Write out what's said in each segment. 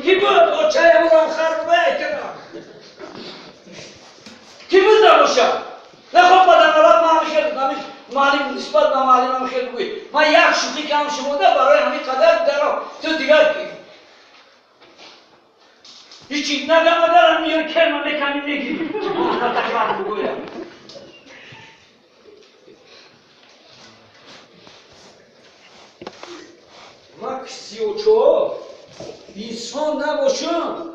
کی بود؟ او چای برام خراب ایتنا. کی بود دانشا؟ نه خب بدنم ما میشه مالی نسبت به مالی ما میشه بگوی. ما یک شوخی کم شموده برای همین قدر درام تو دیگر کی؟ هیچی ندارم میان کرم میکنی میگی. تکرار بگویم. ما 34 انسان نباشم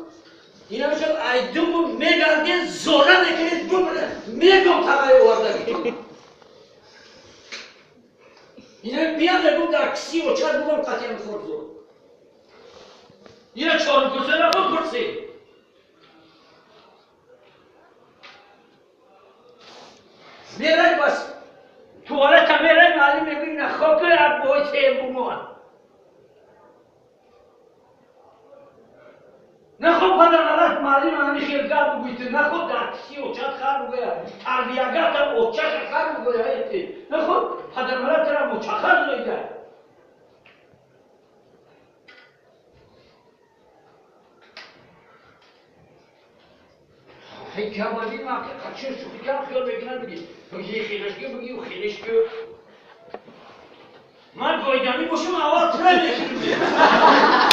اینا میشد ایدومو میگردین زوره میکنید ببره میگم تقایی ورده اینا بیان نگم در 34 بگم قطعا خورد زور اینا 4 کرسه نبود کرسی میرن بس توالت هم میرن معلوم میبین نخواه که عبایی تیم بمان نخواه پدر غلط معلوم همی خیلگر بگویید نخواه در 34 خر بگوید تربیهگاه در 8 خر بگوید نخواه پدر غلط را مچخر زویده این کمالی ما که چه شوخی کم خیال بگیرن بگید بگی خیلشگی بگی و خیلشگی من گویدانی باشم اول تره میکنم